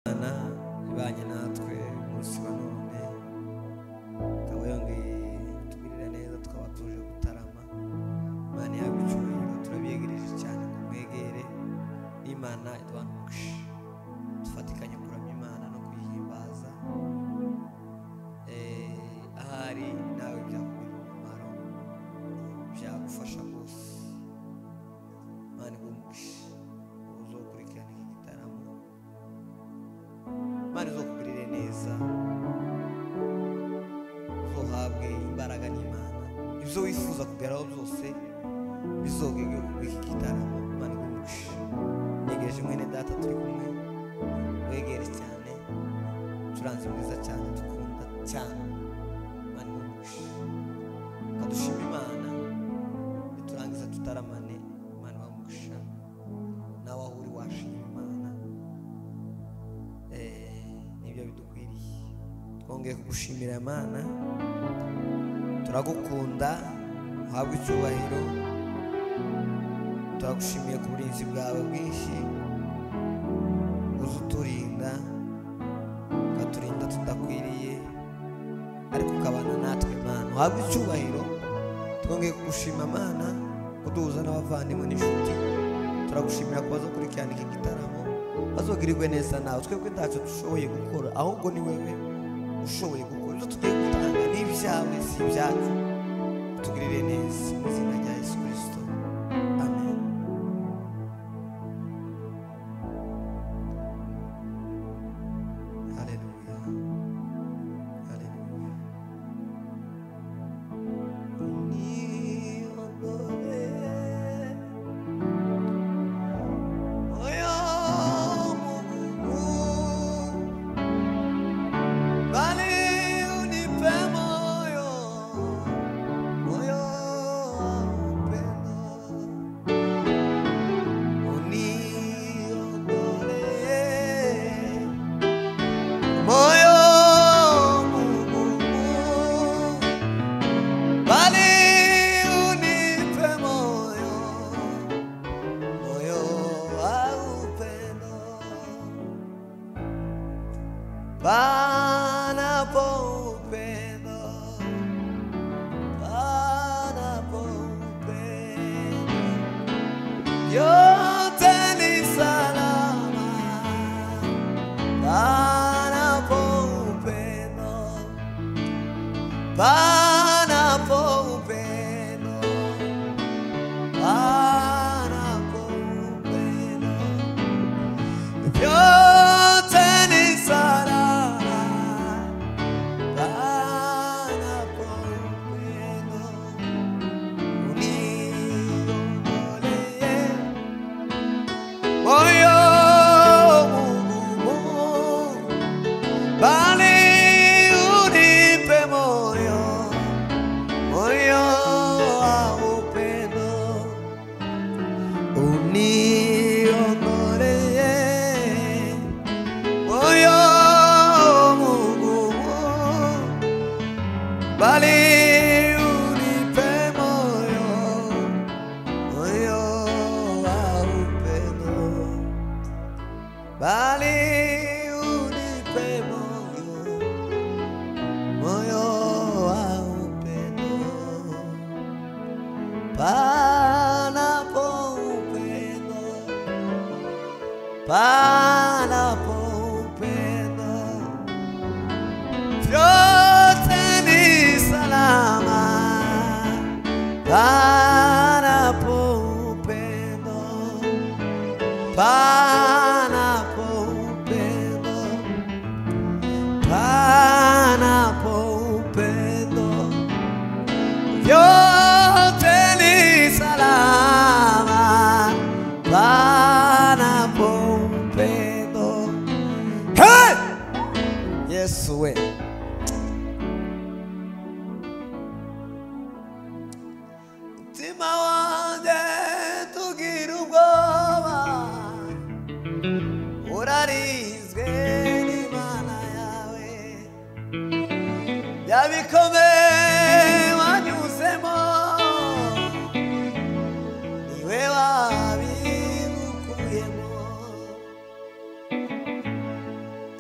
Imana ibanye natwe umunsi wa none ikaba yongeye kutugirira neza tukaba tuje gutarama. Imana yawe icyubahiro turabyegereje cyane ngo mwegere Imana idwanuke dufatikanye kuramya Imana no kuyihimbaza. Ahari nawe byakubera umumaro byagufasha rwose. Imana igumuke uzokurikirana iki gitaramo, Imana izokugirire neza, uzohabwe imbaraga n'Imana, ibyo wifuza kugeraho byose bizogege kuri iki gitaramo. Imana igumuke. Negereje mwene data turi kumwe, wegere cyane, turanze mwiza cyane, dukunda cyane. Imana igumuke. Kadushima Imana turangiza tutaramane. Imana igumuke. Nawe aho uri washima Imana, nibyo bidukwiriye. Twongeye kugushimira Imana, turagukunda, uhabwe icyubahiro. Turagushimiye ku burinzi bwawe bwinshi, uzuturinda, ukaturinda tudakwiriye, ariko ukabana natwe Imana. Uhabwe icyubahiro. Twongeye kugushima Imana, kuduhuza n'abavandimwe n'inshuti. Turagushimira kuba bazakurikirana iki gitaramo, bazogirirwe neza nawe. Twebwe ntacyo dushoboye gukora, ahubwo ni wewe ushoboye gukora. Ibyo tugiye gutanga ni ibyawe, si ibyacu. Tugirire neza mu izina rya Yesu Kristo, amen. Haleluya, haleluya.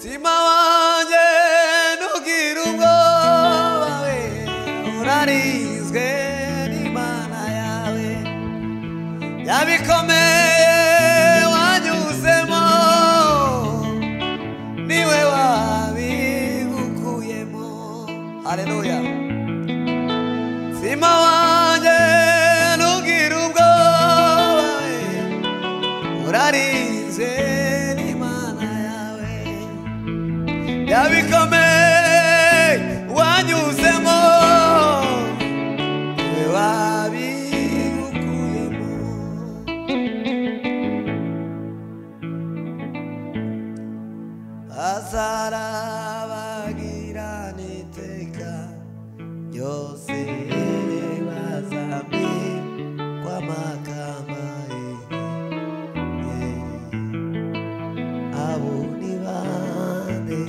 mutima wanjye ntugira ubwoba we urarinzwe n'Imana yawe yabikomeye wanyuzemo niwe wabigukuyemo. Haleluya. Mutima wanjye ntugira ubwoba we urarinzwe n'Imana yawe yabikomeye wanyuzemo niwe wabigukuyemo. azarabagirana iteka ryose bazambikwa amakamba abo ni bande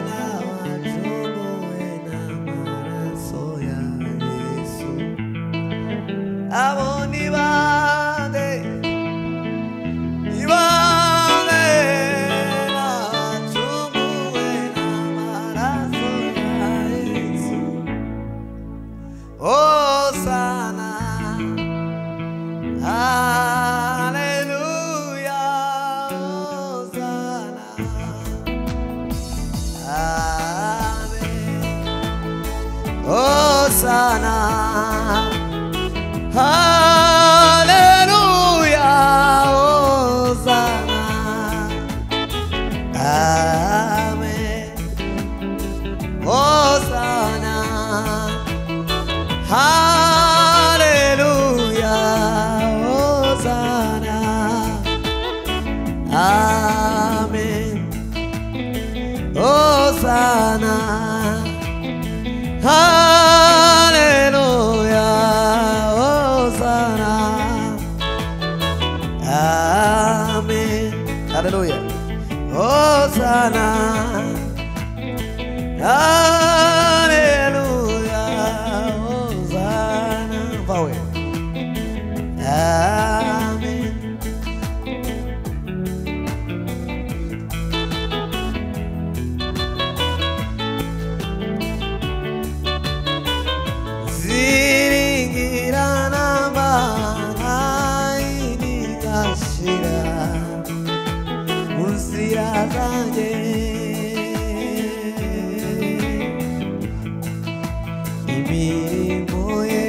n'abacunguwe n'amaraso ya Yesu. Abo ni bande n'abacunguwe n'amaraso ya Yesu. Hosana, haleluya, Hosana, amen. Hosana, haleluya, Hosana, amen. Hosana, hallelujah, Hosanna, amen. Hosanna, hallelujah, Hosanna, amen. Hallelujah, Hosanna, hallelujah, Hosanna. Power. Amen. Ziringirana mahini gashira uzira zanjye imirimo ye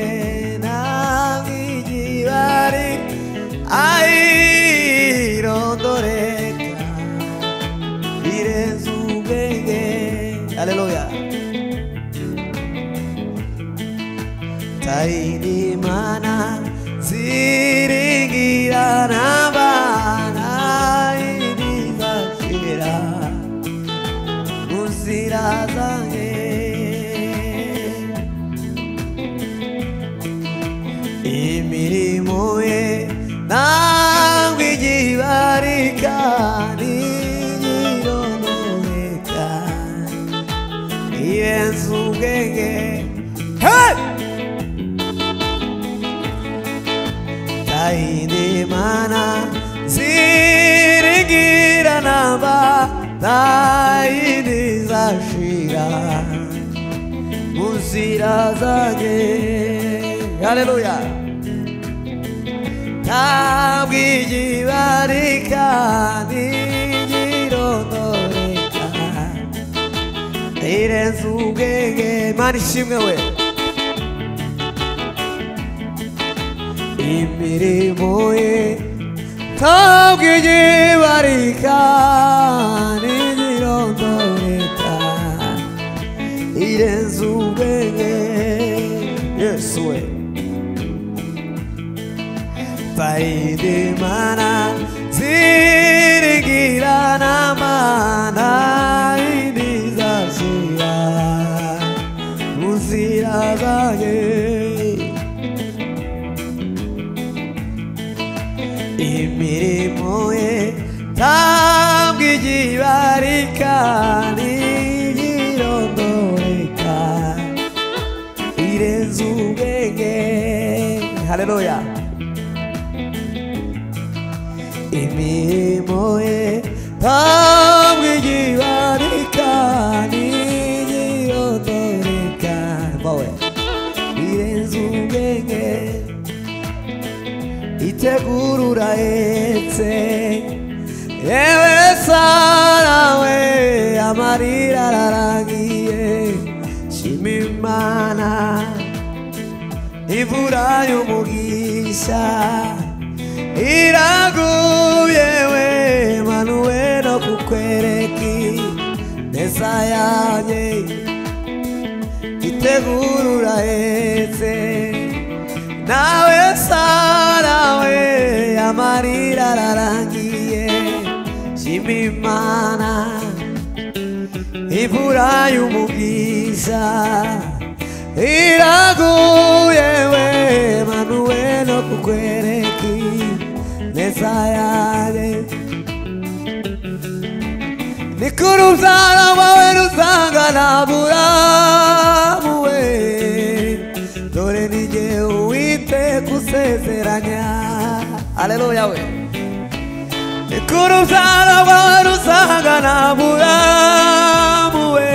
ntabwigibari ayirondoreka birenze ubwenge. Haleluya. Taini mana ziringirana bana inizashira uzira zanjye imirimo ye ntabwo igibarika ntiyirononeka irenze ubwenge. Hey! Taini mana ziringirana bana inizashira uzira zanjye. Haleluya. Ntabwo igibarika ntigirondoreka irenze ubwenge. Imana ishimwe we. Imirimo ye ntabwo igibarika ntigirondoreka irenze ubwenge. Yesu we. Taini mana ziringirana mana inizashira uzira zanjye imirimo ye ntabwo igibarika ntigirondoreka irenze ubwenge. Haleluya. Imi ntabwo igibarika n'igiyondoreka mbawe birenze ubwenge itegura urahetse yewe Sara we amarira ararangiye shima Imana imvura y'umugisha iraguye we manuwe no kukwereka neza yanjye itegura urahetse nawe Sara we amarira ararangiye shima Imana imvura y'umugisha iraguye we manuwe no kukwereka neza yanjye nikuru urubyaro rwawe rusangana Aburahamu we dore ni jye Uwiteka usezeranya haleluya we nikuru urubyaro rwawe rusangana Aburahamu we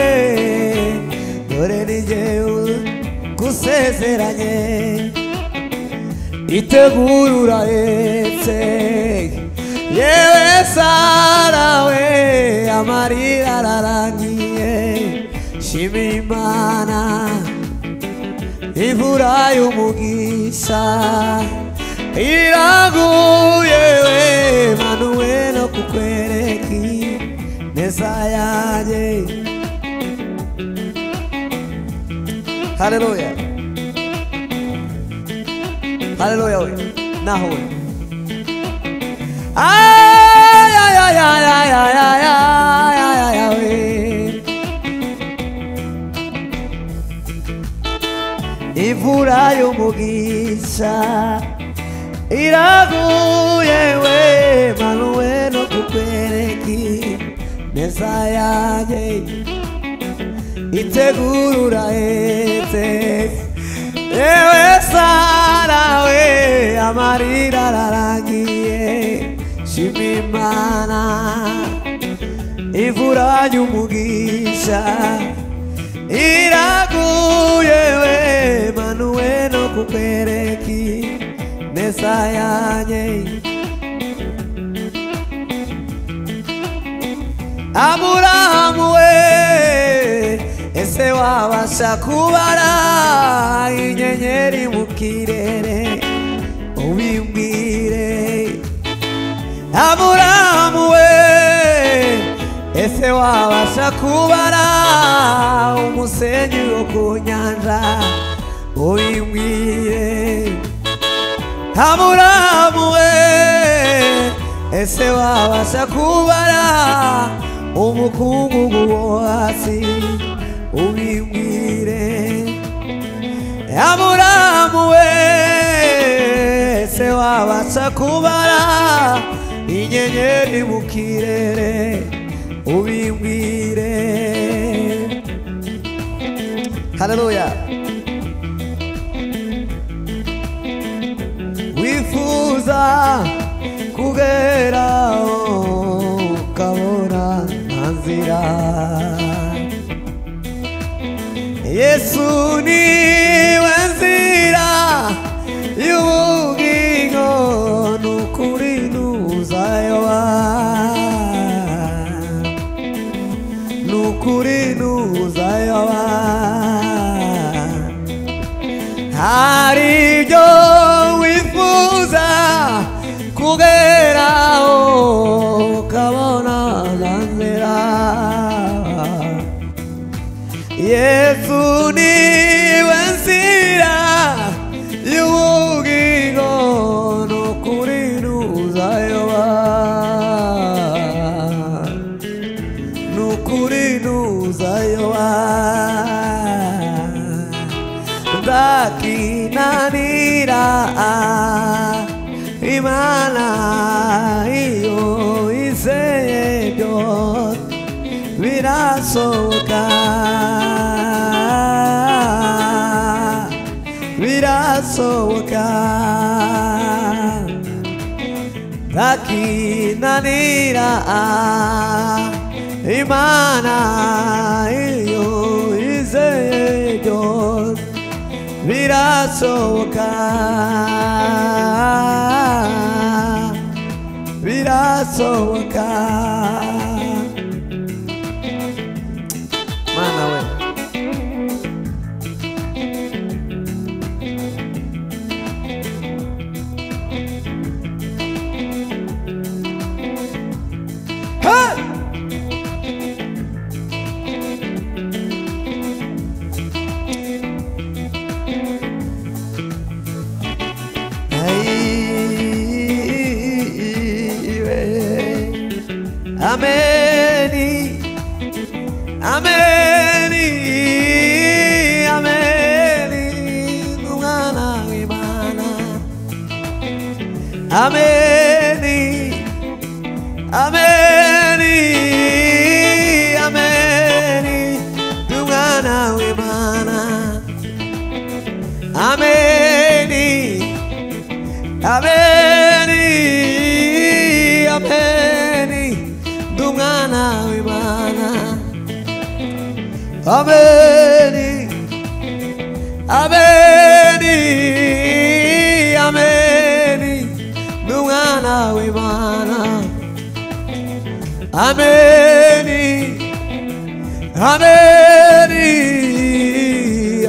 dore ni jye usezeranye itegura urahetse yewe Sara we amarira ararangiye shima Imana imvura y'umugisha iraguye we manuwe no kukwereka neza yanjye haleluya haleluya we naho we ay ay ay ay ay ay ay ay we imvura y'umugisha iraguye we manuwe no kukwereka neza yanjye itegura urahetse yewe Sara we amarira ararangiye shima Imana imvura y'umugisha iraguye we manuwe no kukwereka neza yanjye Aburahamu we ese wabasha kubara inyenyeri mu kirere ubimbwire Aburahamu we ese wabasha kubara umusenyi wo ku nyanja ubimbwire Aburahamu we ese wabasha kubara umukungugu wo hasi ubimbwire Aburahamu we ese wabasha kubara inyenyeri mu kirere ubimbwire haleluya wifuza kugeraho ukabona nta nzira Yesu niwe nzira y'ubugingo n'ukuri ntuzayoba n'ukuri ntuzayoba hari ibyo wifuza kugeraho ukabona nta nzira Yesu niwe nzira y'ubugingo n'ukuri ntuzayoba n'ukuri ntuzayoba ndakinanira Imana iyo izeye byose birasohoka birasohoka kinanira Imana iyo izeye byose birasohoka birasohoka Mana we Ameni, ameni, ameni, Mwana w'Imana. Ameni, ameni, ameni, Mwana w'Imana. Ameni, ameni, ameni. Mwana w'Imana Ameni Ameni Ameni Mwana w'Imana Ameni Ameni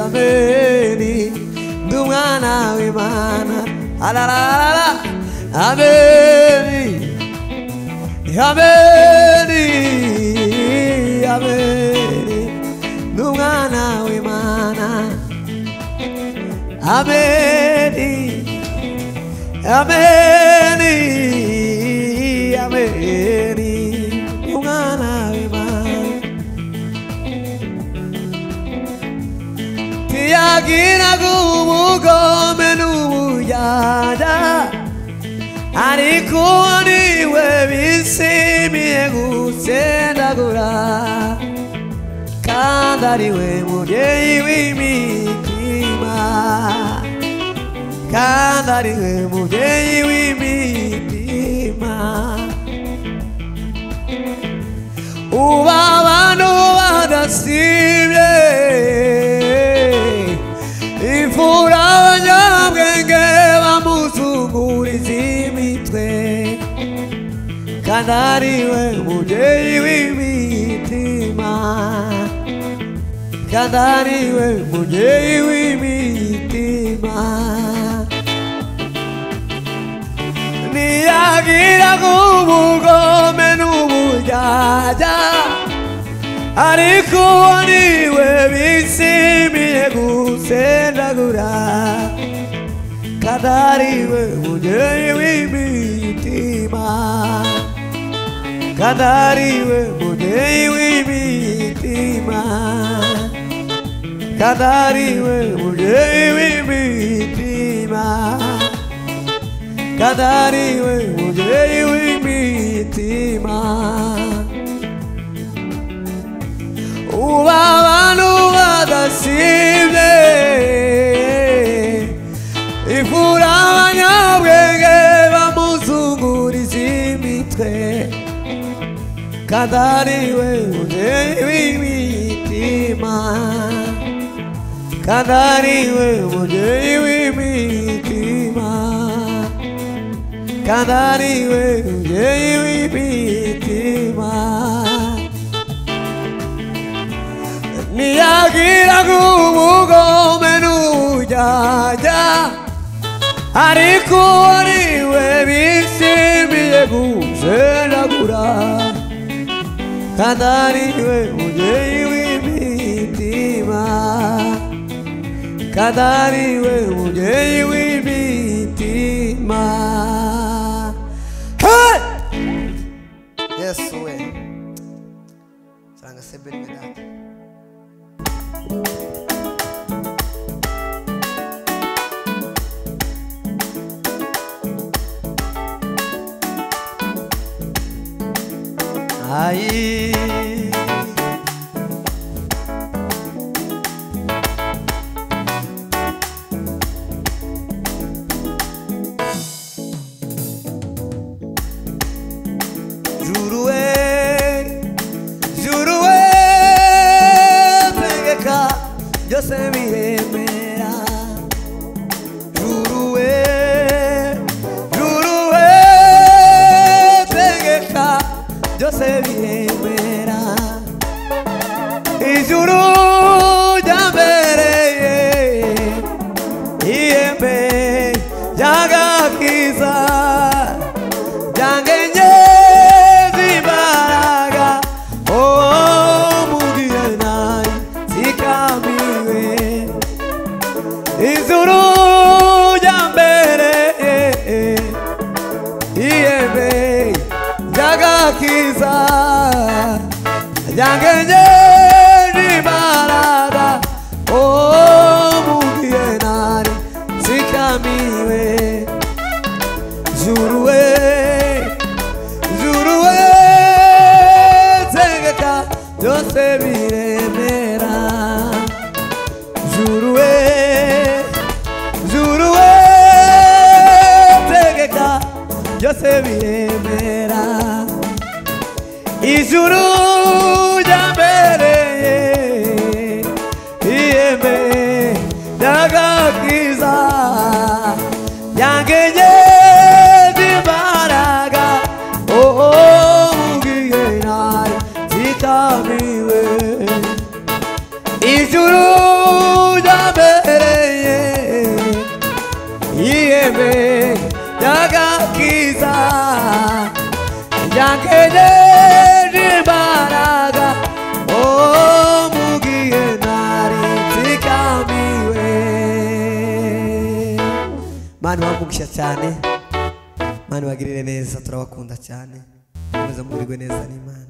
Ameni Mwana w'Imana Alalala Ameni Ameni, ameni, Mwana w'Imana. Ameni, ameni, ameni, Mwana w'Imana. Tiyagira kubugome n'ubuyanja ariko niwe bisimiye gusendagura kandi ariwe mubyeyi w'imitima kandi ariwe mubyeyi w'imitima uba abantu badasibye imfura abanyabwenge bamuzunguriza imitwe kandi ariwe mubyeyi w'imitima kandi ariwe mubyeyi w'imitima ntiyagira kubugome n'uburyarya ariko niwe bisimiye gusendagura kandi ariwe mubyeyi w'imitima kandi ariwe mubyeyi w'imitima kandi ariwe mubyeyi w'imitima kandi ariwe mubyeyi w'imitima uba abantu badasibye imfura abanyabwenge bamuzunguriza imitwe kandi ariwe mubyeyi w'imitima kandi ariwe mubyeyi w'imitima kandi ariwe mubyeyi w'imitima ntiyagira kubugome n'uburyarya ariko niwe bisimiye gusendagura kandi ariwe mubyeyi w'imitima kandi ariwe mubyeyi w'imitima Yesu we Saranga sebeli medata Ai juruwe juruwe tegeka byose biremera juruwe juruwe tegeka byose biremera ijuru jambereye ihembe ry'agakiza ryangenye z'imbaraga mu gihe nari nzikamiwe ijuru jambereye ihembe ry'agakiza ryangenye z'imbaraga mu gihe nari nzikamiwe juruwe juruwe tegeka byose biremera juruwe juruwe tegeka byose biremera ijuru jambereye ihembe ry'agakiza ryangenye z'imbaraga mugihe nari nzikamiwe ijuru jambereye ihembe ry'agakiza ryangenye z'imbaraga mugihe nari nzikamiwe. Mani wamugisha cyane, mani wagirire neza, turabakunda cyane, mukomeze mugirirwe neza n'Imana.